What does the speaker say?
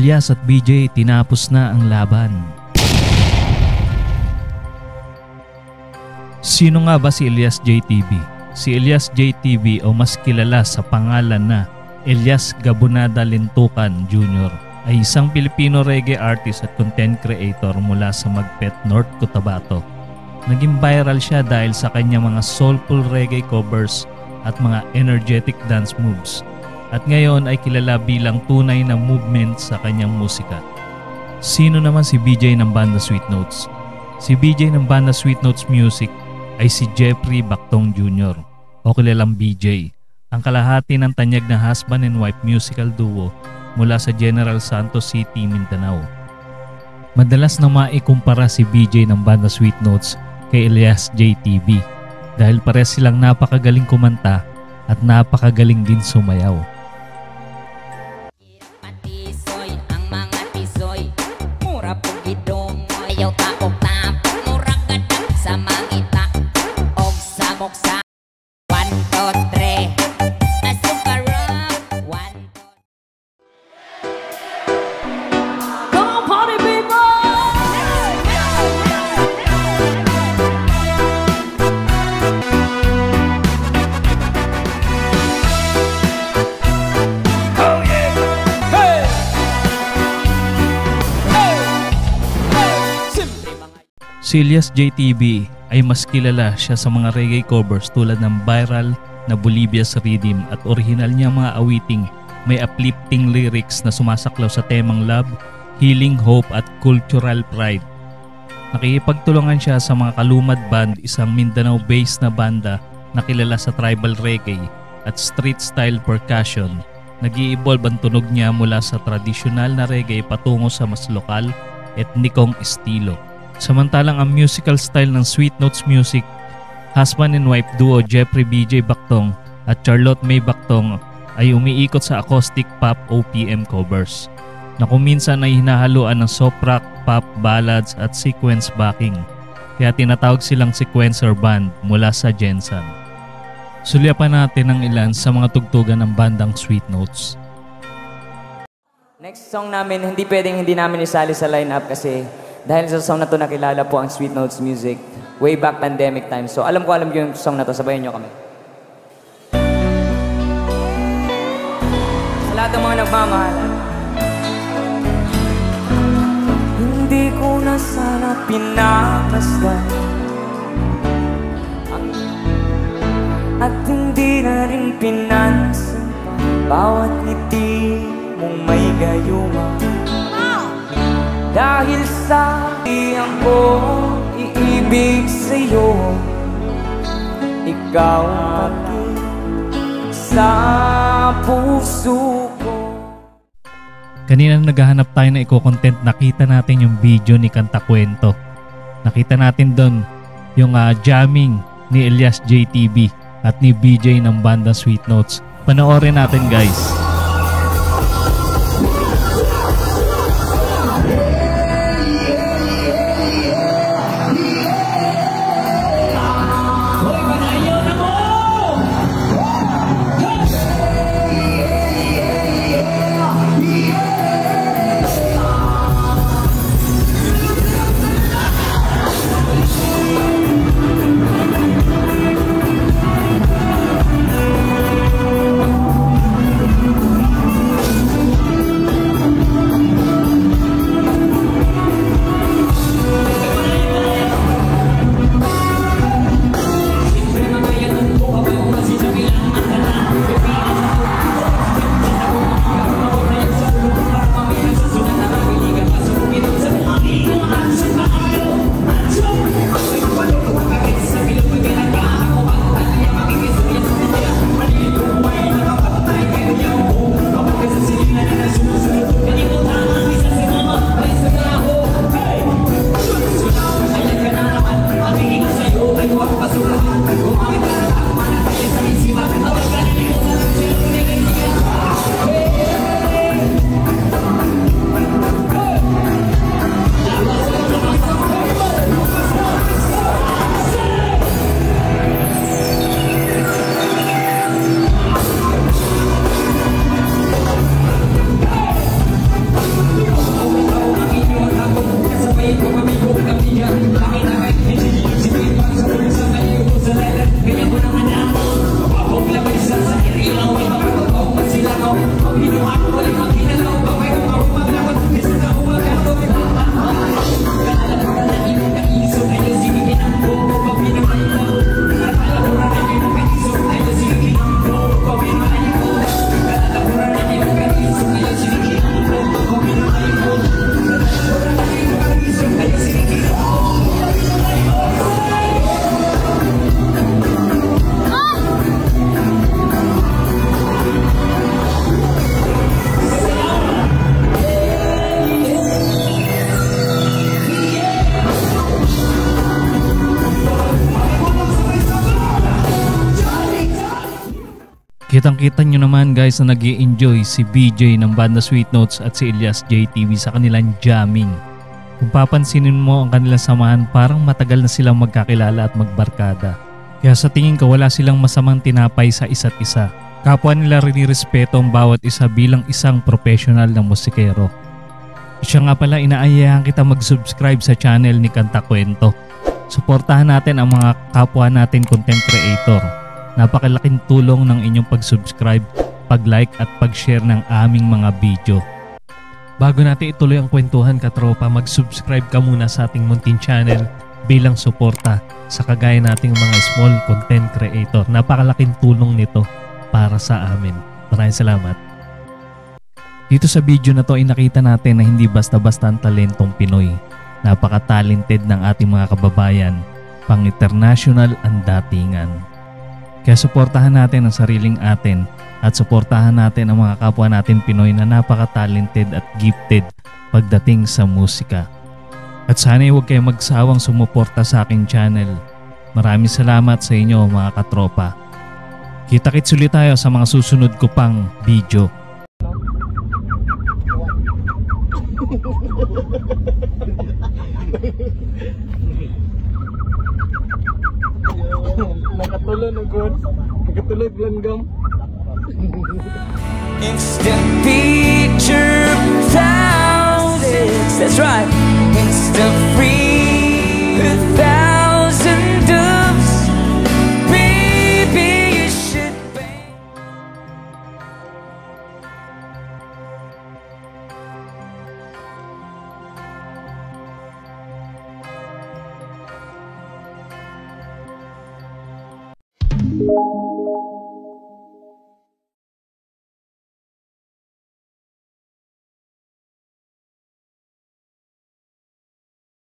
Elias at BJ tinapos na ang laban. Sino nga ba si Elias JTB? Si Elias JTB o mas kilala sa pangalan na Elias Gabonada Lintukan Jr. ay isang Pilipino reggae artist at content creator mula sa Magpet, North Cotabato. Naging viral siya dahil sa kanyang mga soulful reggae covers at mga energetic dance moves. At ngayon ay kilala bilang tunay na movement sa kanyang musika. Sino naman si BJ ng banda Sweet Notes? Si BJ ng banda Sweet Notes Music ay si Jeffrey Bactong Jr. o kilalang BJ, ang kalahati ng tanyag na husband and wife musical duo mula sa General Santos City, Mindanao. Madalas na maikumpara si BJ ng banda Sweet Notes kay Elias JTB dahil pares silang napakagaling kumanta at napakagaling din sumayaw. Si Elias JTB ay mas kilala siya sa mga reggae covers tulad ng viral na Bolivia's Rhythm at original niya mga awiting may uplifting lyrics na sumasaklaw sa temang love, healing, hope at cultural pride. Nakikipagtulungan siya sa mga Kalumad Band, isang Mindanao-based na banda na kilala sa tribal reggae at street-style percussion. Nag-i-evolve ang tunog niya mula sa tradisyonal na reggae patungo sa mas lokal, etnikong estilo. Samantalang ang musical style ng Sweet Notes Music, husband and wife duo Jeffrey BJ Bactong at Charlotte May Bactong ay umiikot sa acoustic pop OPM covers na kung minsan ay hinahaluan ng soft rock, pop, ballads at sequence backing. Kaya tinatawag silang sequencer band mula sa Gensan. Sulyapan natin ang ilan sa mga tugtugan ng bandang Sweet Notes. Next song namin, hindi pwedeng hindi namin isali sa lineup kasi dahil sa song na to nakilala po ang Sweet Notes Music way back pandemic time. So alam yung song na to, sabayan nyo kami. Sa lahat ng mga nagmamahalan, hindi ko na sana pinamasdan at hindi na rin pinansin bawat ngiti mong may gayuma. Dahil sa iyang ko iibig sa'yo, ikaw pati sa puso ko. Kanina naghahanap tayo na i-content, nakita natin yung video ni Kanta Kwento. Nakita natin doon yung jamming ni Elias JTB at ni BJ ng banda Sweet Notes. Panoorin natin guys. Kitang-kita nyo naman guys na nag-i-enjoy si BJ ng banda Sweet Notes at si Elias JTV sa kanilang jamming. Kung papansinin mo ang kanilang samahan, parang matagal na silang magkakilala at magbarkada. Kaya sa tingin ko wala silang masamang tinapay sa isa't isa. Kapwa nila rinirespeto ang bawat isa bilang isang professional na musikero. Siya nga pala, inaayahan kita mag-subscribe sa channel ni Kanta Kwento. Suportahan natin ang mga kapwa natin content creator. Napakalaking tulong ng inyong pag-subscribe, pag-like at pag-share ng aming mga video. Bago natin ituloy ang kwentuhan katropa, mag-subscribe ka muna sa ating munting channel bilang suporta sa kagaya nating mga small content creator. Napakalaking tulong nito para sa amin. Maraming salamat. Dito sa video na to ay nakita natin na hindi basta-basta ang talentong Pinoy. Napaka-talented ng ating mga kababayan, pang-international ang datingan. Kaya suportahan natin ang sariling atin at suportahan natin ang mga kapwa natin Pinoy na napaka-talented at gifted pagdating sa musika. At sana'y huwag kayong magsawang sumuporta sa aking channel. Maraming salamat sa inyo mga katropa. Kita-kits ulit tayo sa mga susunod ko pang video. Nakatuloy ng god. Nakatuloy langgam. Instant feature thousands. That's right. Instant free 1,000 doves. Baby, you should pay.